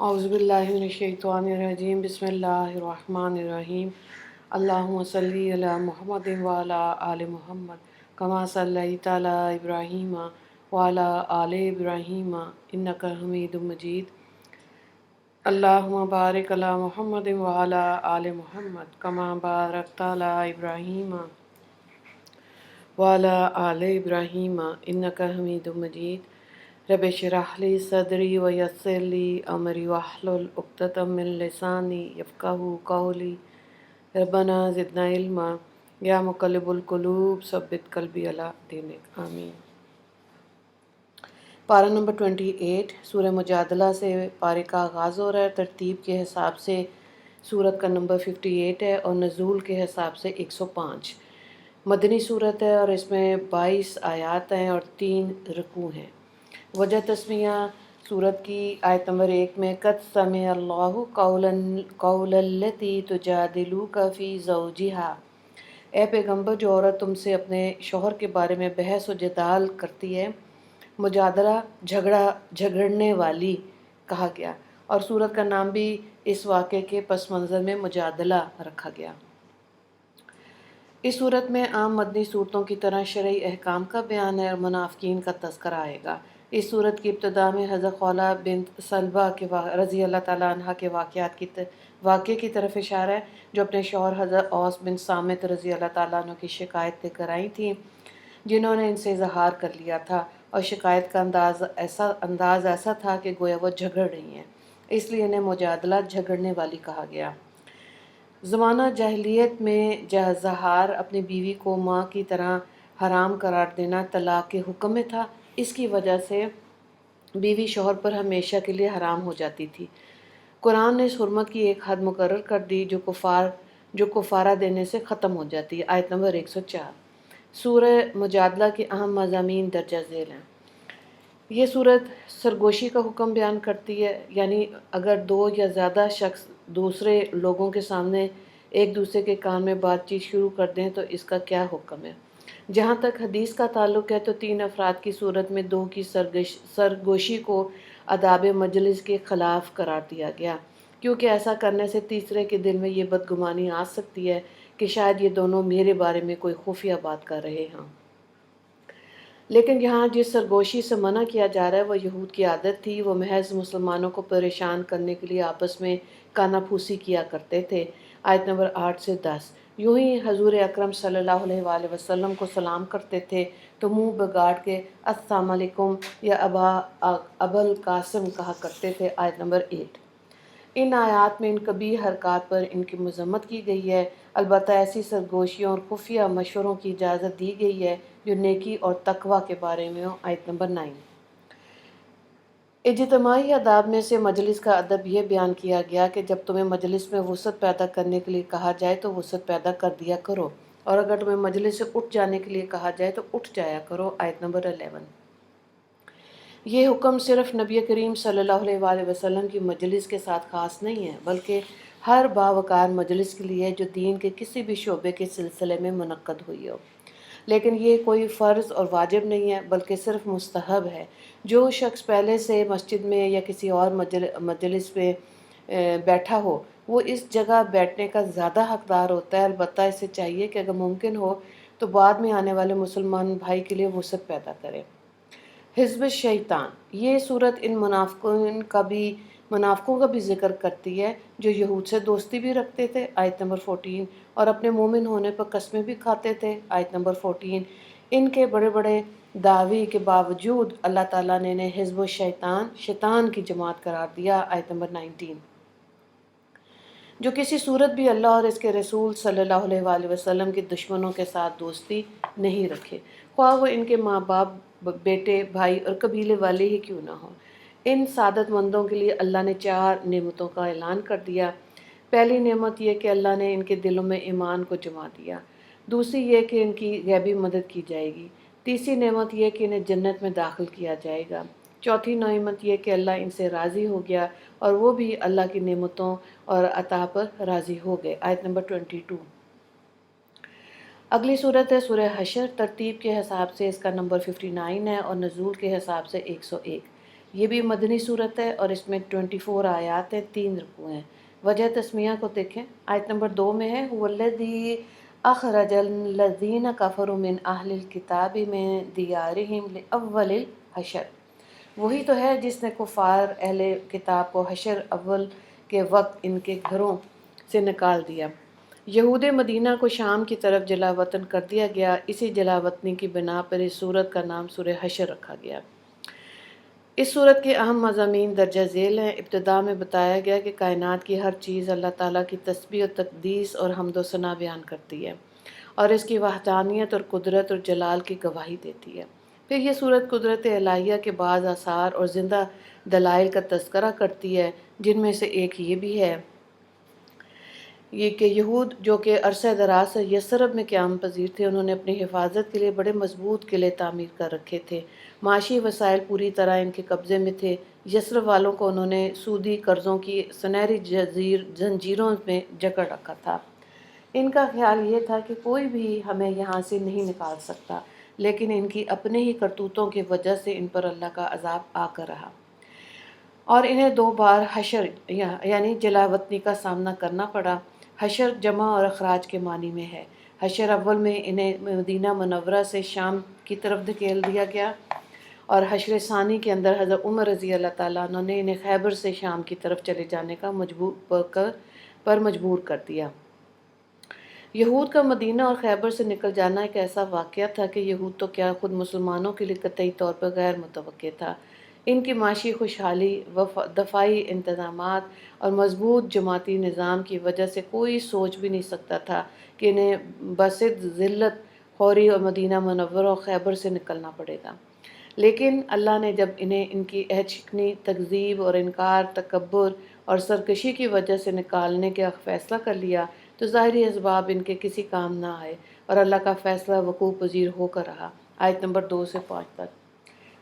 اعوذ باللہ من الشیطان الرجیم بسم اللہ الرحمن الرحیم اللہم صلی علی محمد وعلی آل محمد کما صلیت علی ابراہیم وعلی آل ابراہیم انک حمید مجید اللہم بارک علی محمد وعلی آل محمد کما بارکت علی ابراہیم وعلی آل ابراہیم انک حمید مجید رب اشرح لی صدری ویسر لی امری واحلل عقدۃ من لسانی یفقہوا قولی ربنا زدنا علما یا مقلب القلوب ثبت قلبی علی دینک آمین۔ پارہ نمبر 28 سورہ مجادلہ سے پارے کا آغاز ہو رہا ہے۔ ترتیب کے حساب سے سورت کا نمبر 58 ہے اور نزول کے حساب سے 105۔ مدنی صورت ہے اور اس میں 22 آیات ہیں اور 3 رکوع ہیں۔ وجہ تسمیہ سورت کی آیت نمبر 1 میں قد سمع اللہ قول التی تجادلک فی زوجہا، اے پیغمبر جو عورت تم سے اپنے شوہر کے بارے میں بحث و جدال کرتی ہے، مجادلہ جھگڑنے والی کہا گیا، اور سورت کا نام بھی اس واقعے کے پس منظر میں مجادلہ رکھا گیا۔ اس صورت میں عام مدنی صورتوں کی طرح شرعی احکام کا بیان ہے اور منافقین کا تذکرہ آئے گا۔ اس صورت کی ابتدا میں حضرت خولہ بنت سلبہ کے رضی اللہ تعالیٰ عنہ کے واقعے کی طرف اشارہ ہے، جو اپنے شوہر حضرت اوس بن صامت رضی اللہ تعالیٰ عنہ کی شکایت لے کر آئی تھیں، جنہوں نے ان سے اظہار کر لیا تھا، اور شکایت کا انداز ایسا تھا کہ گویا وہ جھگڑ رہی ہیں، اس لیے انہیں مجادلہ جھگڑنے والی کہا گیا۔ زمانہ جاہلیت میں زہار اپنی بیوی کو ماں کی طرح حرام قرار دینا طلاق کے حکم میں تھا۔ اس کی وجہ سے بیوی شوہر پر ہمیشہ کے لیے حرام ہو جاتی تھی۔ قرآن نے اس حرمت کی ایک حد مقرر کر دی جو کفارہ دینے سے ختم ہو جاتی ہے۔ آیت نمبر 104۔ سورہ مجادلہ کے اہم مضامین درجہ ذیل ہیں۔ یہ صورت سرگوشی کا حکم بیان کرتی ہے، یعنی اگر دو یا زیادہ شخص دوسرے لوگوں کے سامنے ایک دوسرے کے کان میں بات چیت شروع کر دیں تو اس کا کیا حکم ہے۔ جہاں تک حدیث کا تعلق ہے تو 3 افراد کی صورت میں 2 کی سرگوشی کو آداب مجلس کے خلاف قرار دیا گیا، کیونکہ ایسا کرنے سے تیسرے کے دل میں یہ بدگمانی آ سکتی ہے کہ شاید یہ دونوں میرے بارے میں کوئی خفیہ بات کر رہے ہوں۔ لیکن یہاں جس سرگوشی سے منع کیا جا رہا ہے وہ یہود کی عادت تھی۔ وہ محض مسلمانوں کو پریشان کرنے کے لیے آپس میں کانا پھوسی کیا کرتے تھے۔ آیت نمبر 8 سے 10۔ یوں ہی حضور اکرم صلی اللہ علیہ وآلہ وسلم کو سلام کرتے تھے تو منہ بگاڑ کے السلام علیکم یا ابا القاسم کہا کرتے تھے۔ آیت نمبر 8۔ ان آیات میں ان قبیح حرکات پر ان کی مذمت کی گئی ہے، البتہ ایسی سرگوشیوں اور خفیہ مشوروں کی اجازت دی گئی ہے جو نیکی اور تقوی کے بارے میں ہو۔ آیت نمبر 9۔ اجتماعی آداب میں سے مجلس کا ادب یہ بیان کیا گیا کہ جب تمہیں مجلس میں وسعت پیدا کرنے کے لیے کہا جائے تو وسعت پیدا کر دیا کرو، اور اگر تمہیں مجلس سے اٹھ جانے کے لیے کہا جائے تو اٹھ جایا کرو۔ آیت نمبر 11۔ یہ حکم صرف نبی کریم صلی اللہ علیہ وآلہ وسلم کی مجلس کے ساتھ خاص نہیں ہے، بلکہ ہر باوقار مجلس کے لیے جو دین کے کسی بھی شعبے کے سلسلے میں منعقد ہوئی ہو۔ لیکن یہ کوئی فرض اور واجب نہیں ہے، بلکہ صرف مستحب ہے۔ جو شخص پہلے سے مسجد میں یا کسی اور مجلس میں بیٹھا ہو وہ اس جگہ بیٹھنے کا زیادہ حقدار ہوتا ہے، البتہ اسے چاہیے کہ اگر ممکن ہو تو بعد میں آنے والے مسلمان بھائی کے لیے وسعت پیدا کرے۔ حزب شیطان، یہ صورت ان منافقوں کا بھی ذکر کرتی ہے جو یہود سے دوستی بھی رکھتے تھے۔ آیت نمبر 14۔ اور اپنے مومن ہونے پر قسمیں بھی کھاتے تھے۔ آیت نمبر 14۔ ان کے بڑے بڑے دعوی کے باوجود اللہ تعالیٰ نے انہیں حزب الشیطان، شیطان کی جماعت قرار دیا۔ آیت نمبر 19۔ جو کسی صورت بھی اللہ اور اس کے رسول صلی اللہ علیہ وآلہ وسلم کے دشمنوں کے ساتھ دوستی نہیں رکھے، خواہ وہ ان کے ماں باپ، بیٹے، بھائی اور قبیلے والے ہی کیوں نہ ہوں۔ ان سعادت مندوں کے لیے اللہ نے 4 نعمتوں کا اعلان کر دیا۔ پہلی نعمت یہ کہ اللہ نے ان کے دلوں میں ایمان کو جما دیا، دوسری یہ کہ ان کی غیبی مدد کی جائے گی، تیسری نعمت یہ کہ انہیں جنت میں داخل کیا جائے گا، چوتھی نعمت یہ کہ اللہ ان سے راضی ہو گیا اور وہ بھی اللہ کی نعمتوں اور عطا پر راضی ہو گئے۔ آیت نمبر 22۔ اگلی صورت ہے سورہ حشر۔ ترتیب کے حساب سے اس کا نمبر 59 ہے اور نزول کے حساب سے 101۔ یہ بھی مدنی صورت ہے اور اس میں 24 آیات ہیں، 3 رکوع ہیں۔ وجہ تسمیہ کو دیکھیں، آیت نمبر 2 میں ہے والذی اخرج الذین کفروا من اہل الکتاب من دیارہم لاول الحشر، وہی تو ہے جس نے کفار اہل کتاب کو حشر اول کے وقت ان کے گھروں سے نکال دیا۔ یہود مدینہ کو شام کی طرف جلا وطن کر دیا گیا، اسی جلا وطنی کی بنا پر اس سورت کا نام سورہ حشر رکھا گیا۔ اس سورت کے اہم مضامین درجہ ذیل ہیں۔ ابتدا میں بتایا گیا کہ کائنات کی ہر چیز اللہ تعالیٰ کی تسبیح و تقدیس اور حمد و ثنا بیان کرتی ہے اور اس کی وحدانیت اور قدرت اور جلال کی گواہی دیتی ہے۔ پھر یہ سورت قدرت الہیہ کے بعض آثار اور زندہ دلائل کا تذکرہ کرتی ہے، جن میں سے ایک یہ بھی ہے یہ کہ یہود جو کہ عرصہ دراز سے یثرب میں قیام پذیر تھے، انہوں نے اپنی حفاظت کے لیے بڑے مضبوط قلعے تعمیر کر رکھے تھے۔ معاشی وسائل پوری طرح ان کے قبضے میں تھے۔ یثرب والوں کو انہوں نے سودی قرضوں کی سنہری زنجیروں میں جکڑ رکھا تھا۔ ان کا خیال یہ تھا کہ کوئی بھی ہمیں یہاں سے نہیں نکال سکتا، لیکن ان کی اپنے ہی کرتوتوں کی وجہ سے ان پر اللہ کا عذاب آ کر رہا اور انہیں 2 بار حشر یعنی جلا وطنی کا سامنا کرنا پڑا۔ حشر جمع اور اخراج کے معنی میں ہے۔ حشر اول میں انہیں مدینہ منورہ سے شام کی طرف دھکیل دیا گیا اور حشر ثانی کے اندر حضرت عمر رضی اللہ تعالیٰ عنہ نے انہیں خیبر سے شام کی طرف چلے جانے کا مجبور کر دیا۔ یہود کا مدینہ اور خیبر سے نکل جانا ایک ایسا واقعہ تھا کہ یہود تو کیا خود مسلمانوں کے لیے قطعی طور پر غیر متوقع تھا۔ ان کی معاشی خوشحالی، دفاعی انتظامات اور مضبوط جماعتی نظام کی وجہ سے کوئی سوچ بھی نہیں سکتا تھا کہ انہیں بسط ذلت خوری اور مدینہ منورہ اور خیبر سے نکلنا پڑے گا۔ لیکن اللہ نے جب انہیں ان کی عہد شکنی، تکذیب اور انکار، تکبر اور سرکشی کی وجہ سے نکالنے کا فیصلہ کر لیا تو ظاہری اسباب ان کے کسی کام نہ آئے اور اللہ کا فیصلہ وقوع پذیر ہو کر رہا۔ آیت نمبر 2 سے 5 تک۔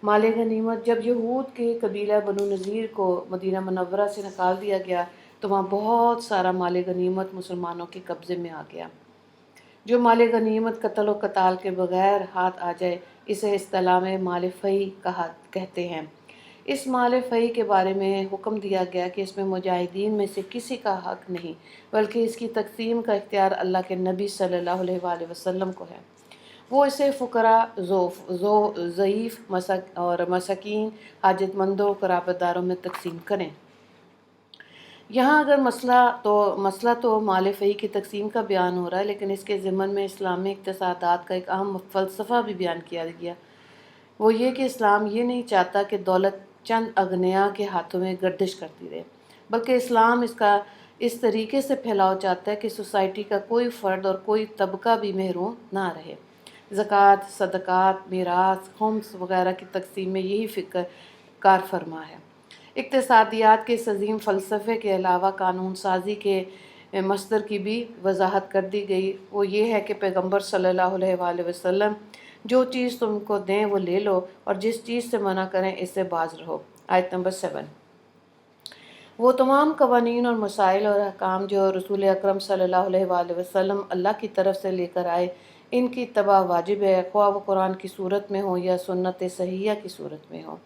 مال غنیمت، جب یہود کے قبیلہ بنو نذیر کو مدینہ منورہ سے نکال دیا گیا تو وہاں بہت سارا مال غنیمت مسلمانوں کے قبضے میں آ گیا۔ جو مال غنیمت قتل و قتال کے بغیر ہاتھ آ جائے اسے اصطلاح میں مال فیء کہتے ہیں۔ اس مال فیء کے بارے میں حکم دیا گیا کہ اس میں مجاہدین میں سے کسی کا حق نہیں، بلکہ اس کی تقسیم کا اختیار اللہ کے نبی صلی اللہ علیہ وآلہ وسلم کو ہے۔ وہ اسے فقراء، ضعیف اور مساکین، حاجت مندوں، قرابت داروں میں تقسیم کریں۔ یہاں اگر مسئلہ تو مال فیء کی تقسیم کا بیان ہو رہا ہے، لیکن اس کے ضمن میں اسلامی اقتصادات کا ایک اہم فلسفہ بھی بیان کیا گیا۔ وہ یہ کہ اسلام یہ نہیں چاہتا کہ دولت چند اغنیاء کے ہاتھوں میں گردش کرتی رہے، بلکہ اسلام اس طریقے سے پھیلاؤ چاہتا ہے کہ سوسائٹی کا کوئی فرد اور کوئی طبقہ بھی محروم نہ رہے۔ زکوٰۃ، صدقات، میراث، خمس وغیرہ کی تقسیم میں یہی فکر کار فرما ہے۔ اقتصادیات کے اس عظیم فلسفے کے علاوہ قانون سازی کے مصدر کی بھی وضاحت کر دی گئی۔ وہ یہ ہے کہ پیغمبر صلی اللہ علیہ وآلہ وسلم جو چیز تم کو دیں وہ لے لو اور جس چیز سے منع کریں اس سے باز رہو۔ آیت نمبر 7۔ وہ تمام قوانین اور مسائل اور احکام جو رسول اکرم صلی اللہ علیہ وآلہ وسلم اللہ کی طرف سے لے کر آئے، ان کی اتباع واجب ہے، خواہ وہ قرآن کی صورت میں ہو یا سنت صحیحہ کی صورت میں ہو۔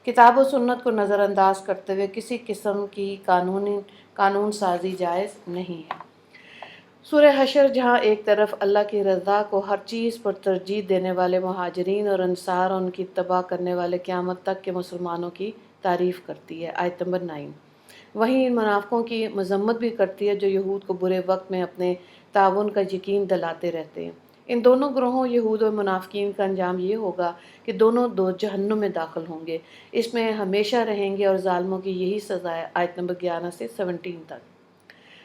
کتاب و سنت کو نظر انداز کرتے ہوئے کسی قسم کی قانون سازی جائز نہیں ہے۔ سورہ حشر جہاں ایک طرف اللہ کی رضا کو ہر چیز پر ترجیح دینے والے مہاجرین اور انصار اور ان کی اتباع کرنے والے قیامت تک کے مسلمانوں کی تعریف کرتی ہے، آیت نمبر 9، وہیں ان منافقوں کی مذمت بھی کرتی ہے جو یہود کو برے وقت میں اپنے تعاون کا یقین دلاتے رہتے ہیں۔ ان دونوں گروہوں یہود اور منافقین کا انجام یہ ہوگا کہ دونوں دو جہنم میں داخل ہوں گے، اس میں ہمیشہ رہیں گے اور ظالموں کی یہی سزا ہے، آیت نمبر 11 سے 17 تک۔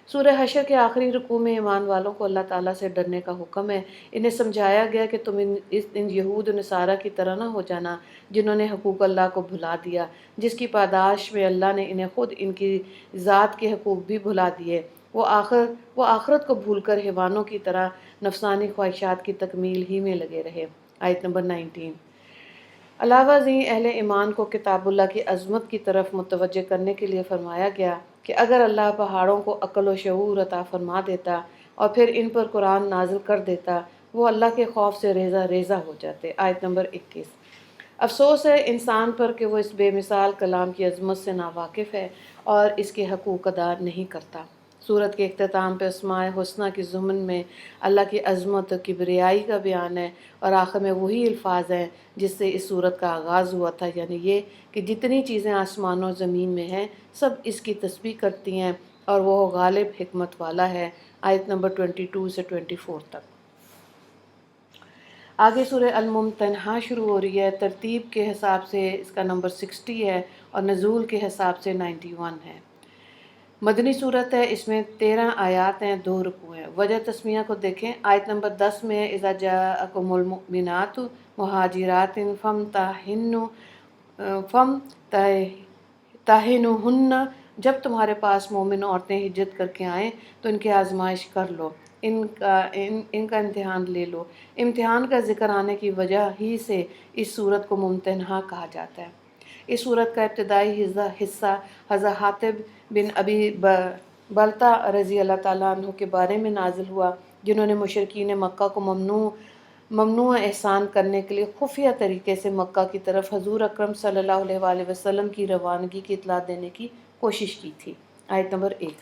سورہ حشر کے آخری رکوع میں ایمان والوں کو اللہ تعالیٰ سے ڈرنے کا حکم ہے۔ انہیں سمجھایا گیا کہ تم ان یہود و نصارہ کی طرح نہ ہو جانا جنہوں نے حقوق اللہ کو بھلا دیا، جس کی پاداش میں اللہ نے انہیں خود ان کی ذات کے حقوق بھی بھلا دیے۔ وہ آخرت کو بھول کر حیوانوں کی طرح نفسانی خواہشات کی تکمیل ہی میں لگے رہے، آیت نمبر 19۔ علاوہ ازیں اہل ایمان کو کتاب اللہ کی عظمت کی طرف متوجہ کرنے کے لیے فرمایا گیا کہ اگر اللہ پہاڑوں کو عقل و شعور عطا فرما دیتا اور پھر ان پر قرآن نازل کر دیتا، وہ اللہ کے خوف سے ریزہ ریزہ ہو جاتے، آیت نمبر 21۔ افسوس ہے انسان پر کہ وہ اس بے مثال کلام کی عظمت سے ناواقف ہے اور اس کے حقوق ادا نہیں کرتا۔ سورت کے اختتام پہ اسماء حسنہ کی ضمن میں اللہ کی عظمت اور کبریائی کا بیان ہے، اور آخر میں وہی الفاظ ہیں جس سے اس سورت کا آغاز ہوا تھا، یعنی یہ کہ جتنی چیزیں آسمان و زمین میں ہیں سب اس کی تسبیح کرتی ہیں اور وہ غالب حکمت والا ہے۔ آیت نمبر 22 سے 24 تک۔ آگے سورہ الممتنہ شروع ہو رہی ہے۔ ترتیب کے حساب سے اس کا نمبر 60 ہے اور نزول کے حساب سے 91 ہے۔ مدنی صورت ہے، اس میں 13 آیات ہیں، 2 رکوع ہیں۔ وجہ تسمیہ کو دیکھیں۔ آیت نمبر 10 میں اذا جاءکم المؤمنات مہاجرات فامتحنوہن، جب تمہارے پاس مومن عورتیں ہجرت کر کے آئیں تو ان کی آزمائش کر لو، ان کا امتحان لے لو۔ امتحان کا ذکر آنے کی وجہ ہی سے اس صورت کو ممتنہ کہا جاتا ہے۔ اس صورت کا ابتدائی حصہ حضرت حاطب بن ابی بلتہ رضی اللہ تعالیٰ عنہ کے بارے میں نازل ہوا، جنہوں نے مشرکین مکہ کو ممنوع احسان کرنے کے لیے خفیہ طریقے سے مکہ کی طرف حضور اکرم صلی اللہ علیہ وآلہ وسلم کی روانگی کی اطلاع دینے کی کوشش کی تھی۔ آیت نمبر 1۔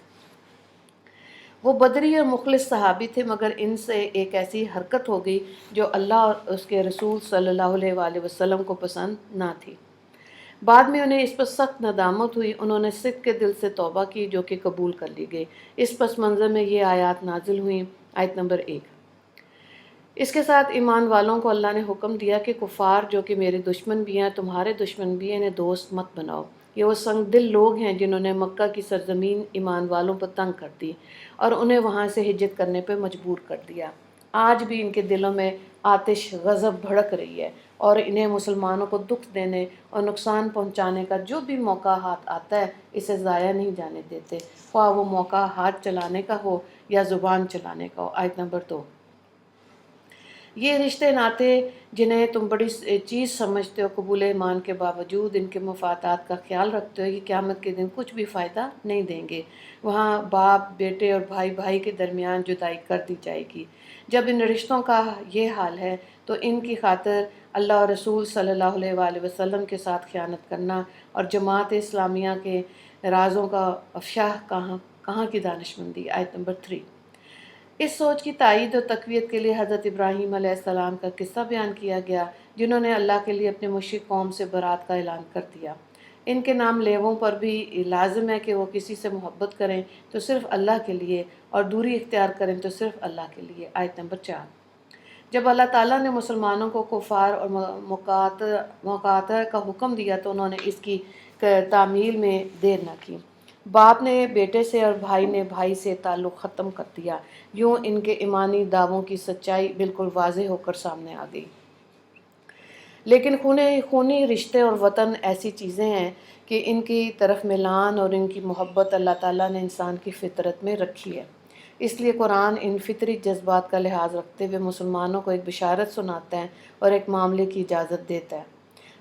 وہ بدری اور مخلص صحابی تھے، مگر ان سے ایک ایسی حرکت ہو گئی جو اللہ اور اس کے رسول صلی اللہ علیہ وآلہ وسلم کو پسند نہ تھی۔ بعد میں انہیں اس پر سخت ندامت ہوئی، انہوں نے صدق کے دل سے توبہ کی جو کہ قبول کر لی گئی۔ اس پس منظر میں یہ آیات نازل ہوئیں۔ آیت نمبر 1۔ اس کے ساتھ ایمان والوں کو اللہ نے حکم دیا کہ کفار جو کہ میرے دشمن بھی ہیں، تمہارے دشمن بھی ہیں، انہیں دوست مت بناؤ۔ یہ وہ سنگ دل لوگ ہیں جنہوں نے مکہ کی سرزمین ایمان والوں پر تنگ کر دی اور انہیں وہاں سے ہجرت کرنے پہ مجبور کر دیا۔ آج بھی ان کے دلوں میں آتش غضب بھڑک رہی ہے اور انہیں مسلمانوں کو دکھ دینے اور نقصان پہنچانے کا جو بھی موقع ہاتھ آتا ہے اسے ضائع نہیں جانے دیتے، خواہ وہ موقع ہاتھ چلانے کا ہو یا زبان چلانے کا ہو۔ آیت نمبر 2۔ یہ رشتے ناتے جنہیں تم بڑی چیز سمجھتے ہو، قبول ایمان کے باوجود ان کے مفادات کا خیال رکھتے ہو، یہ قیامت کے دن کچھ بھی فائدہ نہیں دیں گے۔ وہاں باپ بیٹے اور بھائی بھائی کے درمیان جدائی کر دی جائے گی۔ جب ان رشتوں کا یہ حال ہے تو ان کی خاطر اللہ اور رسول صلی اللہ علیہ وآلہ وسلم کے ساتھ خیانت کرنا اور جماعت اسلامیہ کے رازوں کا افشا کہاں کی دانش مندی۔ آیت نمبر 3۔ اس سوچ کی تائید اور تقویت کے لیے حضرت ابراہیم علیہ السلام کا قصہ بیان کیا گیا، جنہوں نے اللہ کے لیے اپنے مشرک قوم سے برات کا اعلان کر دیا۔ ان کے نام لیووں پر بھی لازم ہے کہ وہ کسی سے محبت کریں تو صرف اللہ کے لیے اور دوری اختیار کریں تو صرف اللہ کے لیے۔ آیت نمبر 4۔ جب اللہ تعالیٰ نے مسلمانوں کو کفار اور مقاطعہ کا حکم دیا تو انہوں نے اس کی تعمیل میں دیر نہ کی۔ باپ نے بیٹے سے اور بھائی نے بھائی سے تعلق ختم کر دیا، یوں ان کے ایمانی دعووں کی سچائی بالکل واضح ہو کر سامنے آ گئی۔ لیکن خونی رشتے اور وطن ایسی چیزیں ہیں کہ ان کی طرف میلان اور ان کی محبت اللہ تعالیٰ نے انسان کی فطرت میں رکھی ہے۔ اس لیے قرآن ان فطری جذبات کا لحاظ رکھتے ہوئے مسلمانوں کو ایک بشارت سناتا ہے اور ایک معاملے کی اجازت دیتا ہے۔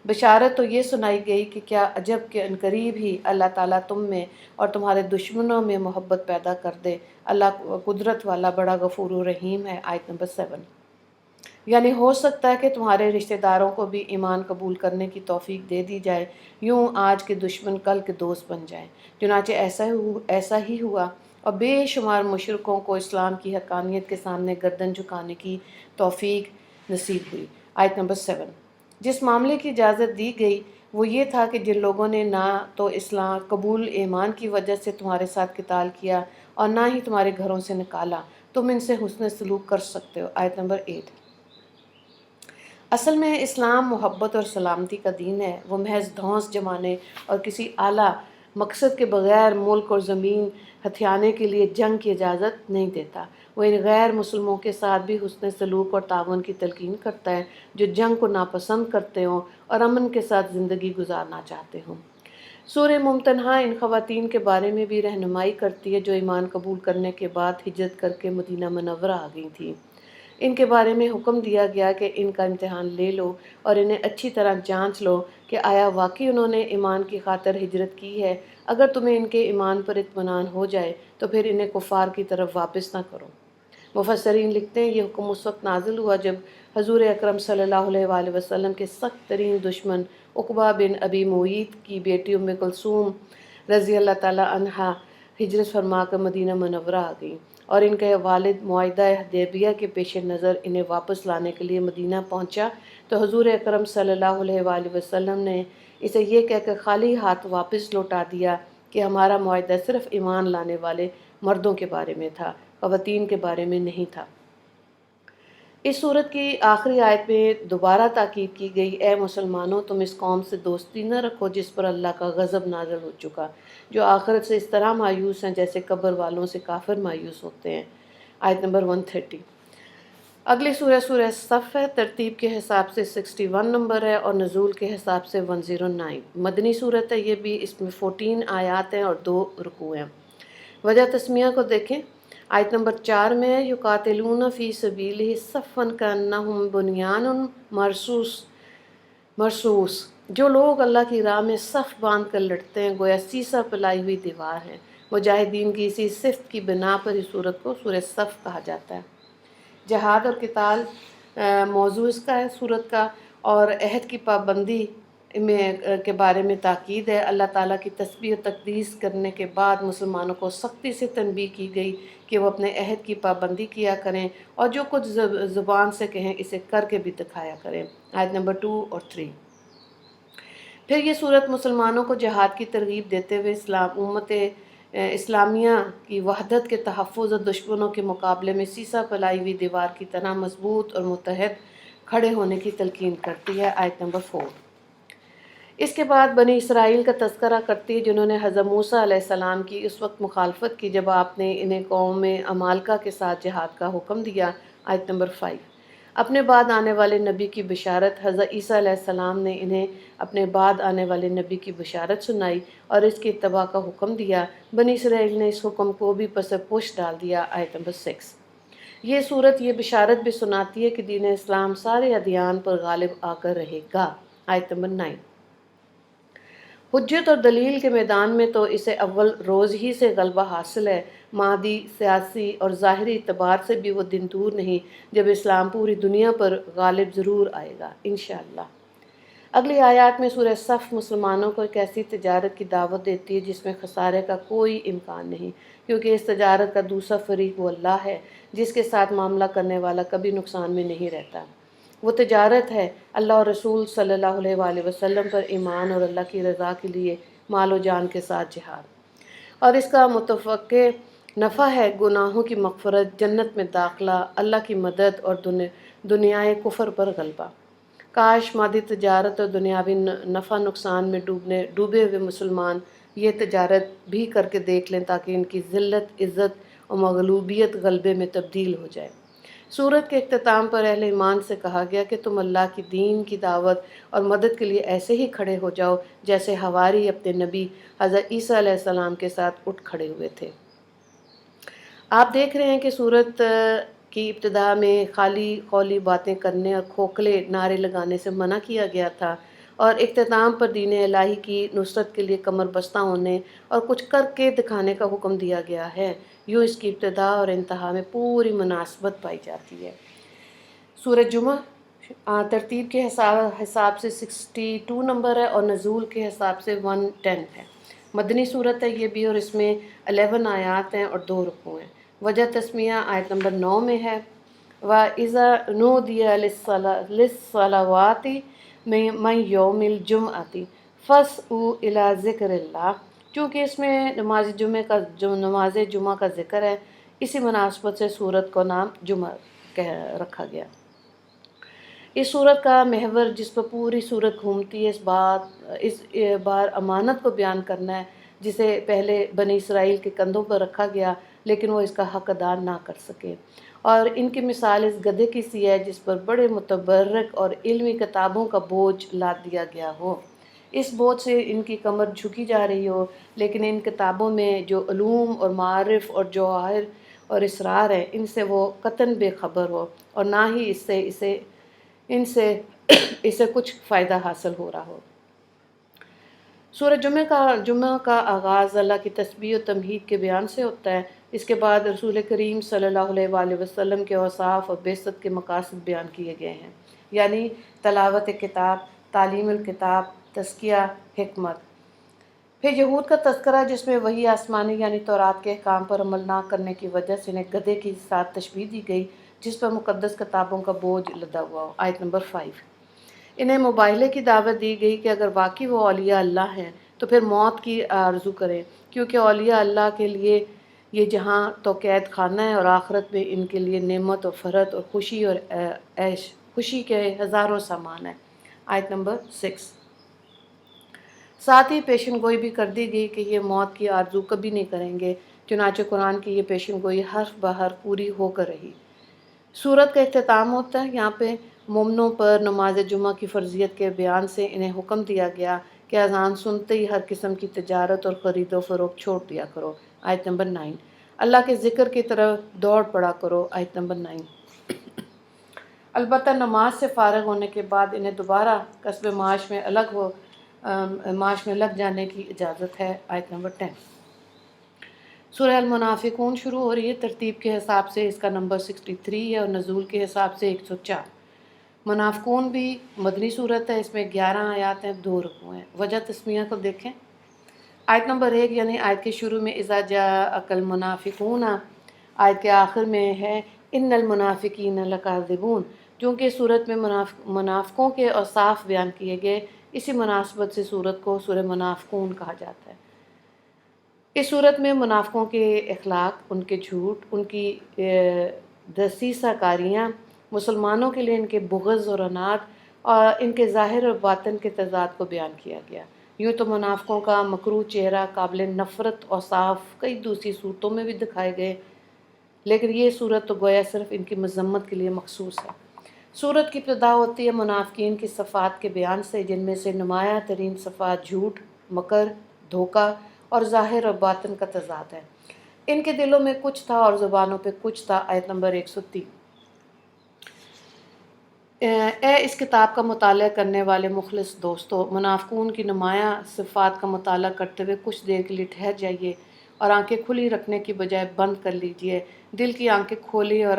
بشارت تو یہ سنائی گئی کہ کیا عجب کہ عنقریب ہی اللہ تعالیٰ تم میں اور تمہارے دشمنوں میں محبت پیدا کر دے۔ اللہ قدرت والا بڑا غفور و رحیم ہے۔ آیت نمبر 7۔ یعنی ہو سکتا ہے کہ تمہارے رشتہ داروں کو بھی ایمان قبول کرنے کی توفیق دے دی جائے، یوں آج کے دشمن کل کے دوست بن جائیں۔ چنانچہ ایسا ہی ہوا اور بے شمار مشرکوں کو اسلام کی حقانیت کے سامنے گردن جھکانے کی توفیق نصیب ہوئی۔ آیت نمبر 7۔ جس معاملے کی اجازت دی گئی وہ یہ تھا کہ جن لوگوں نے نہ تو اسلام قبول ایمان کی وجہ سے تمہارے ساتھ قتال کیا اور نہ ہی تمہارے گھروں سے نکالا، تم ان سے حسن سلوک کر سکتے ہو۔ آیت نمبر 8۔ اصل میں اسلام محبت اور سلامتی کا دین ہے، وہ محض دھونس جمانے اور کسی اعلیٰ مقصد کے بغیر ملک اور زمین ہتھیانے کے لیے جنگ کی اجازت نہیں دیتا۔ وہ ان غیر مسلموں کے ساتھ بھی حسن سلوک اور تعاون کی تلقین کرتا ہے جو جنگ کو ناپسند کرتے ہوں اور امن کے ساتھ زندگی گزارنا چاہتے ہوں۔ سورہ ممتنہ ان خواتین کے بارے میں بھی رہنمائی کرتی ہے جو ایمان قبول کرنے کے بعد ہجرت کر کے مدینہ منورہ آ گئی تھیں۔ ان کے بارے میں حکم دیا گیا کہ ان کا امتحان لے لو اور انہیں اچھی طرح جانچ لو کہ آیا واقعی انہوں نے ایمان کی خاطر ہجرت کی ہے۔ اگر تمہیں ان کے ایمان پر اطمینان ہو جائے تو پھر انہیں کفار کی طرف واپس نہ کرو۔ مفسرین لکھتے ہیں یہ حکم اس وقت نازل ہوا جب حضور اکرم صلی اللہ علیہ وآلہ وسلم کے سخت ترین دشمن عقبہ بن ابی معیط کی بیٹی ام کلثوم رضی اللہ تعالیٰ عنہا ہجرت فرما کر مدینہ منورہ آ گئیں، اور ان کے والد معاہدہ حدیبیہ کے پیش نظر انہیں واپس لانے کے لیے مدینہ پہنچا تو حضور اکرم صلی اللہ علیہ وآلہ وسلم نے اسے یہ کہہ کر خالی ہاتھ واپس لوٹا دیا کہ ہمارا معاہدہ صرف ایمان لانے والے مردوں کے بارے میں تھا، خواتین کے بارے میں نہیں تھا۔ اس صورت کی آخری آیت میں دوبارہ تاکید کی گئی، اے مسلمانوں، تم اس قوم سے دوستی نہ رکھو جس پر اللہ کا غضب نازل ہو چکا، جو آخرت سے اس طرح مایوس ہیں جیسے قبر والوں سے کافر مایوس ہوتے ہیں۔ آیت نمبر 130۔ اگلی سورہ صف ہے، ترتیب کے حساب سے 61 نمبر ہے اور نزول کے حساب سے 109۔ مدنی صورت ہے یہ بھی، اس میں 14 آیات ہیں اور 2 رکوع ہیں۔ وجہ تسمیہ کو دیکھیں، آیت نمبر 4 میں ہے یقاتلون فی سبیلہ صفا کانہم بنیان مرصوص، جو لوگ اللہ کی راہ میں صف باندھ کر لڑتے ہیں گویا سیسا پلائی ہوئی دیوار ہے۔ مجاہدین کی اسی صفت کی بنا پر اس سورت کو سورہ صف کہا جاتا ہے۔ جہاد اور قتال موضوع اس کا ہے سورت کا، اور عہد کی پابندی کے بارے میں تاکید ہے۔ اللہ تعالیٰ کی تسبیح و تقدیس کرنے کے بعد مسلمانوں کو سختی سے تنبیہ کی گئی کہ وہ اپنے عہد کی پابندی کیا کریں اور جو کچھ زبان سے کہیں اسے کر کے بھی دکھایا کریں۔ آیت نمبر 2 اور 3۔ پھر یہ صورت مسلمانوں کو جہاد کی ترغیب دیتے ہوئے امت اسلامیہ کی وحدت کے تحفظ اور دشمنوں کے مقابلے میں سیسا پلائی ہوئی دیوار کی طرح مضبوط اور متحد کھڑے ہونے کی تلقین کرتی ہے۔ آیت نمبر 4۔ اس کے بعد بنی اسرائیل کا تذکرہ کرتی ہے جنہوں نے حضرت موسیٰ علیہ السلام کی اس وقت مخالفت کی جب آپ نے انہیں قوم عمالقہ کے ساتھ جہاد کا حکم دیا۔ آیت نمبر 5۔ اپنے بعد آنے والے نبی کی بشارت، حضرت عیسیٰ علیہ السلام نے انہیں اپنے بعد آنے والے نبی کی بشارت سنائی اور اس کی اتباع کا حکم دیا۔ بنی اسرائیل نے اس حکم کو بھی پس پش ڈال دیا۔ آیت نمبر 6۔ یہ صورت یہ بشارت بھی سناتی ہے کہ دین اسلام سارے ادیان پر غالب آ کر رہے گا۔ آیت نمبر 9۔ حجت اور دلیل کے میدان میں تو اسے اول روز ہی سے غلبہ حاصل ہے، مادی، سیاسی اور ظاہری اعتبار سے بھی وہ دن دور نہیں جب اسلام پوری دنیا پر غالب ضرور آئے گا انشاءاللہ۔ اگلی آیات میں سورہ صف مسلمانوں کو ایک ایسی تجارت کی دعوت دیتی ہے جس میں خسارے کا کوئی امکان نہیں، کیونکہ اس تجارت کا دوسرا فریق وہ اللہ ہے جس کے ساتھ معاملہ کرنے والا کبھی نقصان میں نہیں رہتا۔ وہ تجارت ہے اللہ اور رسول صلی اللہ علیہ وآلہ وسلم پر ایمان اور اللہ کی رضا کے لیے مال و جان کے ساتھ جہاد، اور اس کا متوقع نفع ہے گناہوں کی مغفرت، جنت میں داخلہ، اللہ کی مدد اور دنیائے کفر پر غلبہ۔ کاش مادی تجارت اور دنیاوی نفع نقصان میں ڈوبے ہوئے مسلمان یہ تجارت بھی کر کے دیکھ لیں تاکہ ان کی ذلت، عزت اور مغلوبیت غلبے میں تبدیل ہو جائے۔ سورت کے اختتام پر اہل ایمان سے کہا گیا کہ تم اللہ کی دین کی دعوت اور مدد کے لیے ایسے ہی کھڑے ہو جاؤ جیسے حواری اپنے نبی حضرت عیسیٰ علیہ السلام کے ساتھ اٹھ کھڑے ہوئے تھے۔ آپ دیکھ رہے ہیں کہ سورت کی ابتدا میں خالی قولی باتیں کرنے اور کھوکھلے نعرے لگانے سے منع کیا گیا تھا، اور اختتام پر دین الہی کی نصرت کے لیے کمر بستہ ہونے اور کچھ کر کے دکھانے کا حکم دیا گیا ہے۔ یوں اس کی ابتدا اور انتہا میں پوری مناسبت پائی جاتی ہے۔ سورہ جمعہ ترتیب کے حساب سے 62 نمبر ہے اور نزول کے حساب سے 110 ہے۔ مدنی صورت ہے یہ بھی، اور اس میں 11 آیات ہیں اور 2 رکوع ہیں۔ وجہ تسمیہ آیت نمبر 9 میں ہے، وَإِذَا نُودِيَ لِلصَّلَوَاتِ مِن یوم الجمعۃ فاسعوا الی ذکر اللہ، چونکہ اس میں نماز جمعہ کا ذکر ہے، اسی مناسبت سے سورت کو نام جمعہ رکھا گیا۔ اس سورت کا محور جس پر پوری سورت گھومتی ہے اس بار امانت کو بیان کرنا ہے جسے پہلے بنی اسرائیل کے کندھوں پر رکھا گیا لیکن وہ اس کا حق ادا نہ کر سکے، اور ان کی مثال اس گدھے کی سی ہے جس پر بڑے متبرک اور علمی کتابوں کا بوجھ لاد دیا گیا ہو۔ اس بوجھ سے ان کی کمر جھکی جا رہی ہو، لیکن ان کتابوں میں جو علوم اور معارف اور جواہر اور اسرار ہیں ان سے وہ قطعاً بے خبر ہو، اور نہ ہی اسے کچھ فائدہ حاصل ہو رہا ہو۔ سورہ جمعہ کا آغاز اللہ کی تسبیح و تمہید کے بیان سے ہوتا ہے۔ اس کے بعد رسول کریم صلی اللہ علیہ وآلہ وسلم کے اوصاف اور بعثت کے مقاصد بیان کیے گئے ہیں، یعنی تلاوت کتاب، تعلیم الکتاب، تزکیہ، حکمت۔ پھر یہود کا تذکرہ جس میں وحی آسمانی یعنی تورات کے احکام پر عمل نہ کرنے کی وجہ سے انہیں گدھے کے ساتھ تشبیہ دی گئی جس پر مقدس کتابوں کا بوجھ لدا ہوا ہو، آیت نمبر 5۔ انہیں مباہلے کی دعوت دی گئی کہ اگر واقعی وہ اولیاء اللہ ہیں تو پھر موت کی آرزو کریں، کیونکہ اولیاء اللہ کے لیے یہ جہاں تو قید خانہ ہے اور آخرت میں ان کے لیے نعمت اور فرحت اور خوشی کے ہزاروں سامان ہیں، آیت نمبر 6۔ ساتھ ہی پیشن گوئی بھی کر دی گئی کہ یہ موت کی آرزو کبھی نہیں کریں گے، چنانچہ قرآن کی یہ پیشن گوئی حرف بحرف پوری ہو کر رہی۔ سورت کا اختتام ہوتا ہے یہاں پہ مومنوں پر نماز جمعہ کی فرضیت کے بیان سے انہیں حکم دیا گیا کہ اذان سنتے ہی ہر قسم کی تجارت اور خرید و فروخت چھوڑ دیا کرو، آیت نمبر 9۔ اللہ کے ذکر کی طرف دوڑ پڑا کرو، آیت نمبر 9۔ البتہ نماز سے فارغ ہونے کے بعد انہیں دوبارہ کسب معاش میں لگ جانے کی اجازت ہے، آیت نمبر 10۔ سورہ المنافقون شروع ہو رہی ہے، ترتیب کے حساب سے اس کا نمبر 63 ہے اور نزول کے حساب سے 104۔ منافقون بھی مدنی صورت ہے، اس میں 11 آیات ہیں، 2 رکوع ہیں۔ وجہ تسمیہ کو دیکھیں، آیت نمبر 1 یعنی آیت کے شروع میں اذا جاءک المنافقون، آیت کے آخر میں ہے ان المنافقین لکاذبون۔ چونکہ صورت میں منافقوں کے اوصاف بیان کیے گئے، اسی مناسبت سے صورت کو سورہ منافقون کہا جاتا ہے۔ اس صورت میں منافقوں کے اخلاق، ان کے جھوٹ، ان کی دسیسہ کاریاں، مسلمانوں کے لیے ان کے بغض اور عناد اور ان کے ظاہر اور باطن کے تضاد کو بیان کیا گیا۔ یوں تو منافقوں کا مکروہ چہرہ، قابل نفرت اوصاف کئی دوسری صورتوں میں بھی دکھائے گئے، لیکن یہ صورت تو گویا صرف ان کی مذمت کے لیے مخصوص ہے۔ صورت کی ابتدا ہوتی ہے منافقین کی صفات کے بیان سے، جن میں سے نمایاں ترین صفات جھوٹ، مکر، دھوکہ اور ظاہر اور باطن کا تضاد ہے۔ ان کے دلوں میں کچھ تھا اور زبانوں پہ کچھ تھا، آیت نمبر 103۔ اے اس کتاب کا مطالعہ کرنے والے مخلص دوستو، منافقون کی نمایاں صفات کا مطالعہ کرتے ہوئے کچھ دیر کے لیے ٹھہر جائیے اور آنکھیں کھلی رکھنے کی بجائے بند کر لیجئے۔ دل کی آنکھیں کھولیے اور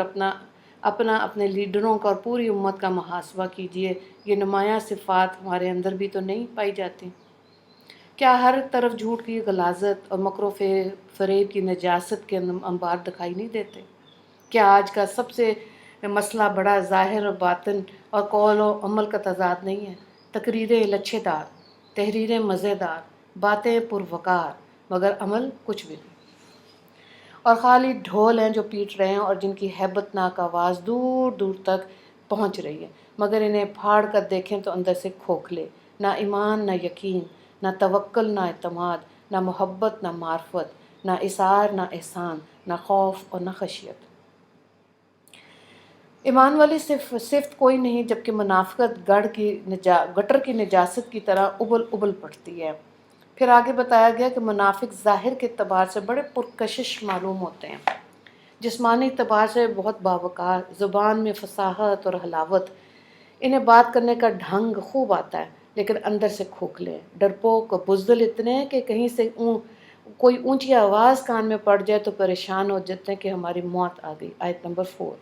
اپنے لیڈروں کا اور پوری امت کا محاسبہ کیجئے۔ یہ نمایاں صفات ہمارے اندر بھی تو نہیں پائی جاتی؟ کیا ہر طرف جھوٹ کی غلاظت اور مکر و فریب کی نجاست کے انبار دکھائی نہیں دیتے؟ کیا آج کا سب سے مسئلہ بڑا ظاہر اور باطن اور قول و عمل کا تضاد نہیں ہے؟ تقریریں لچھے دار، تحریریں مزیدار، باتیں پروقار، مگر عمل کچھ بھی نہیں۔ اور خالی ڈھول ہیں جو پیٹ رہے ہیں اور جن کی ہیبت ناک آواز دور دور تک پہنچ رہی ہے، مگر انہیں پھاڑ کر دیکھیں تو اندر سے کھوکھلے، نہ ایمان نہ یقین، نہ توکل نہ اعتماد، نہ محبت نہ معرفت، نہ اثار نہ احسان، نہ خوف اور نہ خشیت۔ ایمان والی صفت کوئی نہیں، جبکہ منافقت گٹر کی نجاست کی طرح ابل ابل پڑتی ہے۔ پھر آگے بتایا گیا کہ منافق ظاہر کے اعتبار سے بڑے پرکشش معلوم ہوتے ہیں، جسمانی اعتبار سے بہت باوقار، زبان میں فصاحت اور حلاوت، انہیں بات کرنے کا ڈھنگ خوب آتا ہے، لیکن اندر سے کھوکھلے ہیں، ڈرپوک اور بزدل اتنے ہیں کہ کہیں سے کوئی اونچی آواز کان میں پڑ جائے تو پریشان ہو جاتے ہیں کہ ہماری موت آ گئی، آیت نمبر 4۔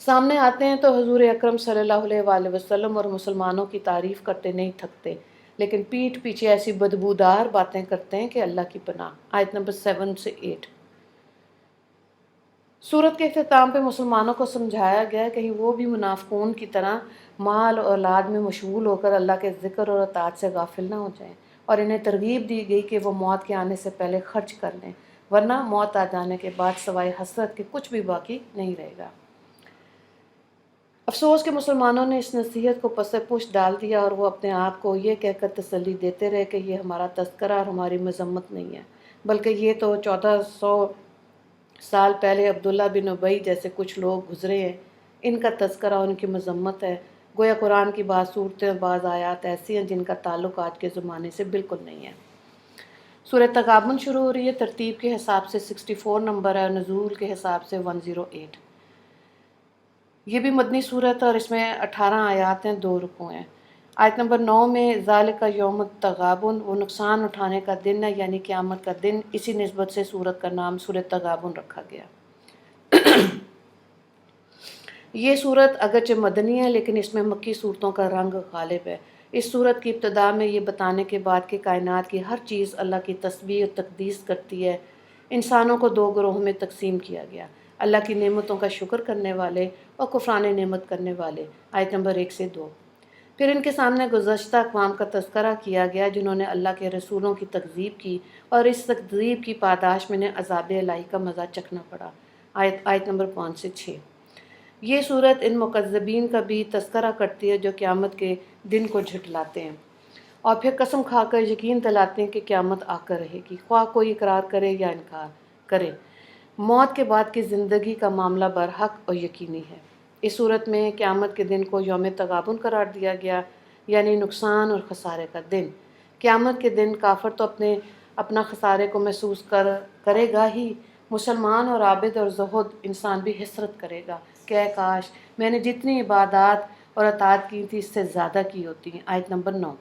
سامنے آتے ہیں تو حضور اکرم صلی اللہ علیہ وآلہ وسلم اور مسلمانوں کی تعریف کرتے نہیں تھکتے، لیکن پیٹھ پیچھے ایسی بدبودار باتیں کرتے ہیں کہ اللہ کی پناہ، آیت نمبر 7 سے 8۔ سورت کے اختتام پہ مسلمانوں کو سمجھایا گیا کہیں وہ بھی منافقون کی طرح مال اور اولاد میں مشغول ہو کر اللہ کے ذکر اور اطاعت سے غافل نہ ہو جائیں، اور انہیں ترغیب دی گئی کہ وہ موت کے آنے سے پہلے خرچ کر لیں، ورنہ موت آ جانے کے بعد سوائے حسرت کے کچھ بھی باقی نہیں رہے گا۔ افسوس کہ مسلمانوں نے اس نصیحت کو پس پش ڈال دیا اور وہ اپنے آپ کو یہ کہہ کر تسلی دیتے رہے کہ یہ ہمارا تذکرہ اور ہماری مذمت نہیں ہے، بلکہ یہ تو 1400 سال پہلے عبداللہ بن ابی جیسے کچھ لوگ گزرے ہیں، ان کا تذکرہ اور ان کی مذمت ہے۔ گویا قرآن کی بعض صورتیں اور بعض آیات ایسی ہیں جن کا تعلق آج کے زمانے سے بالکل نہیں ہے۔ سورہ تغابن شروع ہو رہی ہے، ترتیب کے حساب سے 64 نمبر ہے اور نزول کے حساب سے 108۔ یہ بھی مدنی صورت ہے اور اس میں 18 آیات ہیں، 2 رکوع ہیں۔ آیت نمبر 9 میں ذالک یوم التغابن، وہ نقصان اٹھانے کا دن ہے یعنی قیامت کا دن، اسی نسبت سے سورت کا نام سورۃ تغابن رکھا گیا۔ یہ صورت اگرچہ مدنی ہے لیکن اس میں مکی صورتوں کا رنگ غالب ہے۔ اس صورت کی ابتدا میں یہ بتانے کے بعد کہ کائنات کی ہر چیز اللہ کی تسبیح اور تقدیس کرتی ہے، انسانوں کو دو گروہوں میں تقسیم کیا گیا، اللہ کی نعمتوں کا شکر کرنے والے اور کفران نعمت کرنے والے، آیت نمبر 1 سے 2۔ پھر ان کے سامنے گزشتہ اقوام کا تذکرہ کیا گیا جنہوں نے اللہ کے رسولوں کی تکذیب کی اور اس تکذیب کی پاداش میں انہیں عذاب الہی کا مزہ چکھنا پڑا، آیت نمبر 5 سے 6۔ یہ صورت ان مکذبین کا بھی تذکرہ کرتی ہے جو قیامت کے دن کو جھٹلاتے ہیں اور پھر قسم کھا کر یقین دلاتے ہیں کہ قیامت آ کر رہے گی، خواہ کوئی اقرار کرے یا انکار کرے۔ موت کے بعد کی زندگی کا معاملہ برحق اور یقینی ہے۔ اس صورت میں قیامت کے دن کو یوم تغابن قرار دیا گیا، یعنی نقصان اور خسارے کا دن۔ قیامت کے دن کافر تو اپنا خسارے کو محسوس کرے گا ہی، مسلمان اور عابد اور زہد انسان بھی حسرت کرے گا کہ اے کاش میں نے جتنی عبادات اور اطاعت کی تھی اس سے زیادہ کی ہوتی ہیں، آیت نمبر 9۔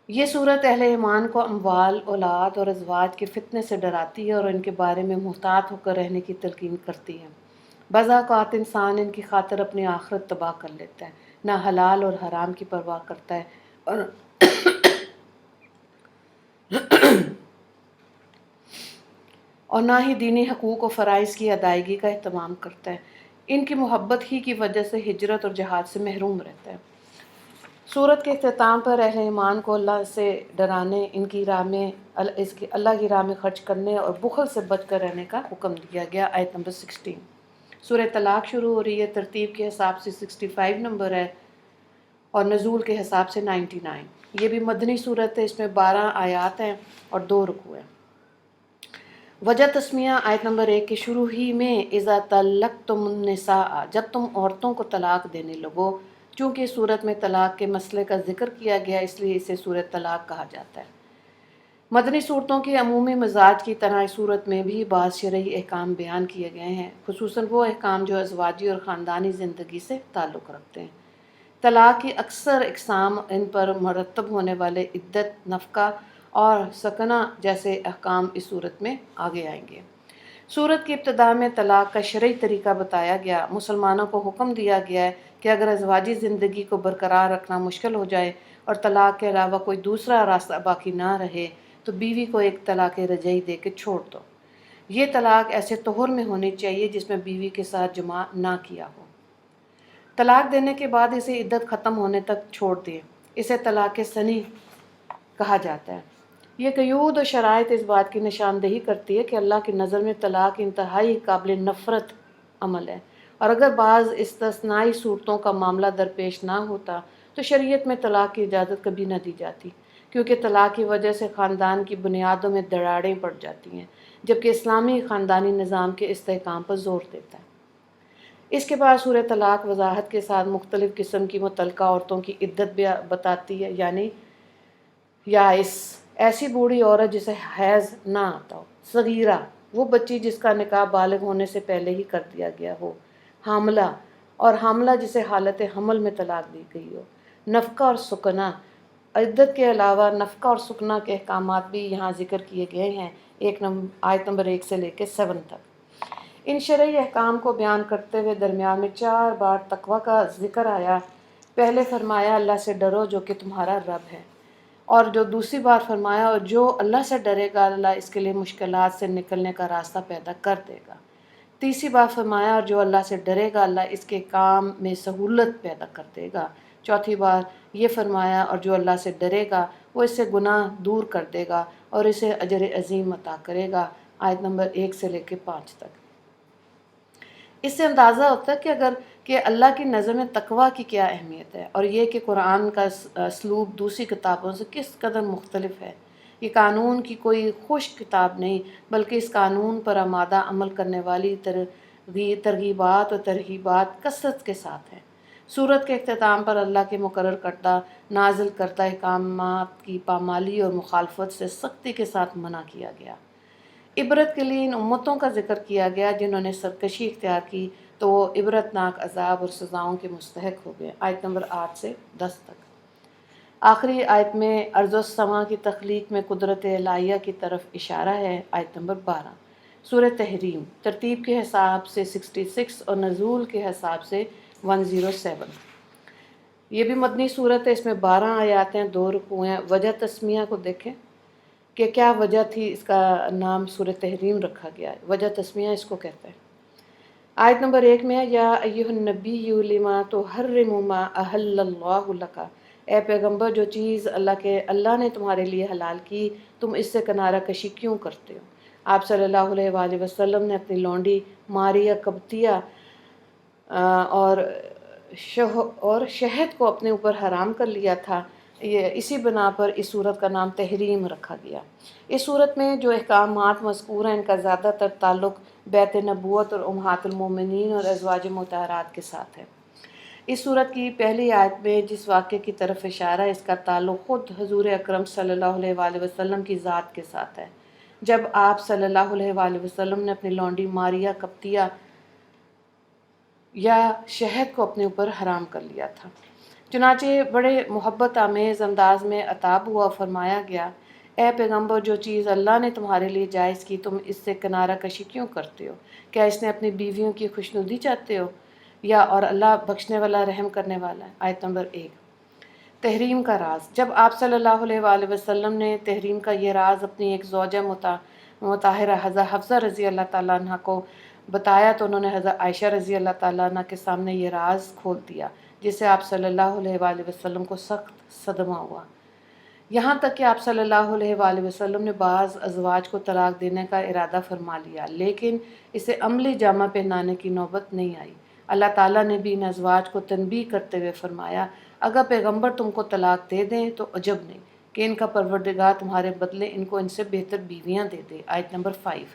یہ صورت اہل ایمان کو اموال، اولاد اور ازواج کے فتنے سے ڈراتی ہے اور ان کے بارے میں محتاط ہو کر رہنے کی تلقین کرتی ہے۔ بعض اوقات انسان ان کی خاطر اپنی آخرت تباہ کر لیتا ہے، نہ حلال اور حرام کی پرواہ کرتا ہے اور نہ ہی دینی حقوق و فرائض کی ادائیگی کا اہتمام کرتا ہے، ان کی محبت ہی کی وجہ سے ہجرت اور جہاد سے محروم رہتا ہے۔ سورت کے اختتام پر اہل ایمان کو اللہ سے ڈرانے، اللہ کی راہ میں خرچ کرنے اور بخل سے بچ کر رہنے کا حکم دیا گیا، آیت نمبر 16۔ سورہ طلاق شروع ہو رہی ہے، ترتیب کے حساب سے 65 نمبر ہے اور نزول کے حساب سے 99۔ یہ بھی مدنی صورت ہے، اس میں 12 آیات ہیں اور 2 رکوع ہیں۔ وجہ تسمیہ آیت نمبر 1 کے شروع ہی میں اذا طلقتم النساء، جب تم عورتوں کو طلاق دینے لگو، چونکہ اس صورت میں طلاق کے مسئلے کا ذکر کیا گیا اس لیے اسے سورۃ طلاق کہا جاتا ہے۔ مدنی صورتوں کے عمومی مزاج کی طرح اس صورت میں بھی بعض شرعی احکام بیان کیے گئے ہیں، خصوصاً وہ احکام جو ازواجی اور خاندانی زندگی سے تعلق رکھتے ہیں۔ طلاق کی اکثر اقسام، ان پر مرتب ہونے والے عدت، نفقہ اور سکنہ جیسے احکام اس صورت میں آگے آئیں گے۔ صورت کی ابتدا میں طلاق کا شرعی طریقہ بتایا گیا، مسلمانوں کو حکم دیا گیا ہے کہ اگر ازواجی زندگی کو برقرار رکھنا مشکل ہو جائے اور طلاق کے علاوہ کوئی دوسرا راستہ باقی نہ رہے تو بیوی کو ایک طلاق رجعی دے کے چھوڑ دو۔ یہ طلاق ایسے طہر میں ہونی چاہیے جس میں بیوی کے ساتھ جماع نہ کیا ہو۔ طلاق دینے کے بعد اسے عدت ختم ہونے تک چھوڑ دیں، اسے طلاق ثنی کہا جاتا ہے۔ یہ قیود و شرائط اس بات کی نشاندہی کرتی ہے کہ اللہ کی نظر میں طلاق انتہائی قابل نفرت عمل ہے، اور اگر بعض استثنائی صورتوں کا معاملہ درپیش نہ ہوتا تو شریعت میں طلاق کی اجازت کبھی نہ دی جاتی، کیونکہ طلاق کی وجہ سے خاندان کی بنیادوں میں دراڑیں پڑ جاتی ہیں، جبکہ اسلامی خاندانی نظام کے استحکام پر زور دیتا ہے۔ اس کے بعد سورہ طلاق وضاحت کے ساتھ مختلف قسم کی متعلقہ عورتوں کی عدت بھی بتاتی ہے، یعنی ایسی بوڑھی عورت جسے حیض نہ آتا ہو، صغیرہ وہ بچی جس کا نکاح بالغ ہونے سے پہلے ہی کر دیا گیا ہو، حاملہ اور حاملہ جسے حالت حمل میں طلاق دی گئی ہو، نفقہ اور سکنہ۔ عدت کے علاوہ نفقہ اور سکنہ کے احکامات بھی یہاں ذکر کیے گئے ہیں، آیت نمبر 1 سے لے کے 7 تک۔ ان شرعی احکام کو بیان کرتے ہوئے درمیان میں 4 بار تقوی کا ذکر آیا۔ پہلے فرمایا اللہ سے ڈرو جو کہ تمہارا رب ہے، اور جو دوسری بار فرمایا اور جو اللہ سے ڈرے گا اللہ اس کے لیے مشکلات سے نکلنے کا راستہ پیدا کر دے گا۔ تیسری بار فرمایا اور جو اللہ سے ڈرے گا اللہ اس کے کام میں سہولت پیدا کر دے گا۔ چوتھی بار یہ فرمایا اور جو اللہ سے ڈرے گا وہ اس سے گناہ دور کر دے گا اور اسے اجر عظیم عطا کرے گا، آیت نمبر 1 سے لے کے 5 تک۔ اس سے اندازہ ہوتا ہے کہ اللہ کی نظر میں تقوی کی کیا اہمیت ہے، اور یہ کہ قرآن کا اسلوب دوسری کتابوں سے کس قدر مختلف ہے۔ یہ قانون کی کوئی خشک کتاب نہیں، بلکہ اس قانون پر آمادہ عمل کرنے والی ترغیبات اور ترہیبات کثرت کے ساتھ ہیں۔ سورت کے اختتام پر اللہ کے مقرر کردہ نازل کردہ احکامات کی پامالی اور مخالفت سے سختی کے ساتھ منع کیا گیا۔ عبرت کے لیے ان امتوں کا ذکر کیا گیا جنہوں نے سرکشی اختیار کی تو وہ عبرتناک عذاب اور سزاؤں کے مستحق ہو گئے، آیت نمبر 8 سے 10 تک۔ آخری آیت میں ارض و سما کی تخلیق میں قدرت الہیہ کی طرف اشارہ ہے، آیت نمبر 12۔ سورہ تحریم ترتیب کے حساب سے 66 اور نزول کے حساب سے 107۔ یہ بھی مدنی صورت ہے، اس میں 12 آیات ہیں، 2 رکوع ہیں۔ وجہ تسمیہ کو دیکھیں کہ کیا وجہ تھی اس کا نام سورہ تحریم رکھا گیا ہے۔ وجہ تسمیہ اس کو کہتے ہیں۔ آیت نمبر 1 میں ہے یا ایھا النبی لما تحرم ما احل اللہ لک، اے پیغمبر جو چیز اللہ نے تمہارے لیے حلال کی تم اس سے کنارہ کشی کیوں کرتے ہو۔ آپ صلی اللہ علیہ وآلہ وسلم نے اپنی لونڈی ماریہ قبطیہ اور شہد کو اپنے اوپر حرام کر لیا تھا، یہ اسی بنا پر اس صورت کا نام تحریم رکھا گیا۔ اس صورت میں جو احکامات مذکور ہیں ان کا زیادہ تر تعلق بیت نبوت اور امہات المومنین اور ازواج مطہرات کے ساتھ ہے۔ اس صورت کی پہلی آیت میں جس واقعے کی طرف اشارہ ہے اس کا تعلق خود حضور اکرم صلی اللہ علیہ وآلہ وسلم کی ذات کے ساتھ ہے، جب آپ صلی اللہ علیہ وآلہ وسلم نے اپنی لونڈی ماریہ قبطیہ یا شہد کو اپنے اوپر حرام کر لیا تھا۔ چنانچہ بڑے محبت آمیز انداز میں عتاب ہوا، فرمایا گیا اے پیغمبر جو چیز اللہ نے تمہارے لیے جائز کی تم اس سے کنارہ کشی کیوں کرتے ہو؟ کیا اس نے اپنی بیویوں کی خوشنودی چاہتے ہو؟ یا اور اللہ بخشنے والا رحم کرنے والا ہے۔ آیت نمبر 1۔ تحریم کا راز۔ جب آپ صلی اللہ علیہ وآلہ وسلم نے تحریم کا یہ راز اپنی ایک زوجہ مطہرہ حضرت حفصہ رضی اللہ تعالیٰ عنہ کو بتایا تو انہوں نے حضرت عائشہ رضی اللہ تعالیٰ عنہ کے سامنے یہ راز کھول دیا، جس سے آپ صلی اللہ علیہ وآلہ وسلم کو سخت صدمہ ہوا، یہاں تک کہ آپ صلی اللہ علیہ وآلہ وسلم نے بعض ازواج کو طلاق دینے کا ارادہ فرما لیا، لیکن اسے عملی جامہ پہنانے کی نوبت نہیں آئی۔ اللہ تعالیٰ نے بھی ان ازواج کو تنبیہ کرتے ہوئے فرمایا اگر پیغمبر تم کو طلاق دے دیں تو عجب نہیں کہ ان کا پروردگار تمہارے بدلے ان کو ان سے بہتر بیویاں دے دے۔ آیت نمبر 5۔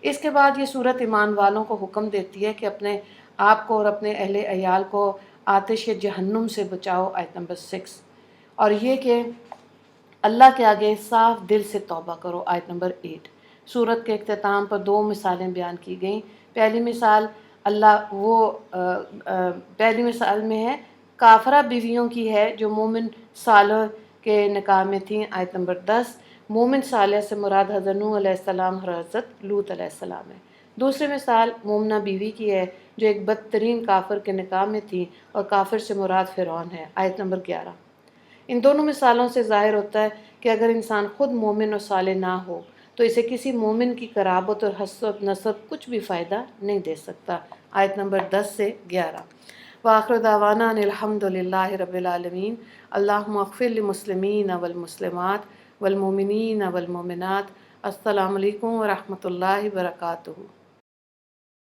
اس کے بعد یہ صورت ایمان والوں کو حکم دیتی ہے کہ اپنے آپ کو اور اپنے اہل عیال کو آتش جہنم سے بچاؤ۔ آیت نمبر 6۔ اور یہ کہ اللہ کے آگے صاف دل سے توبہ کرو۔ آیت نمبر 8۔ صورت کے اختتام پر 2 مثالیں بیان کی گئیں۔ پہلی مثال میں ہے کافرہ بیویوں کی ہے جو مومن صالح کے نکاح میں تھیں۔ آیت نمبر 10۔ مومن صالح سے مراد حضرت نوح علیہ السلام اور حضرت لوط علیہ السلام ہے۔ دوسری مثال مومنہ بیوی کی ہے جو ایک بدترین کافر کے نکاح میں تھی اور کافر سے مراد فرعون ہے۔ آیت نمبر 11۔ ان دونوں مثالوں سے ظاہر ہوتا ہے کہ اگر انسان خود مومن اور صالح نہ ہو تو اسے کسی مومن کی قرابت اور حسب نسب کچھ بھی فائدہ نہیں دے سکتا۔ آیت نمبر 10 سے 11۔ وآخر دعوانا ان الحمد للہ رب العالمین۔ اللہم اغفر للمسلمین والمسلمات والمؤمنین والمؤمنات۔ السلام علیکم ورحمۃ اللہ وبرکاتہ۔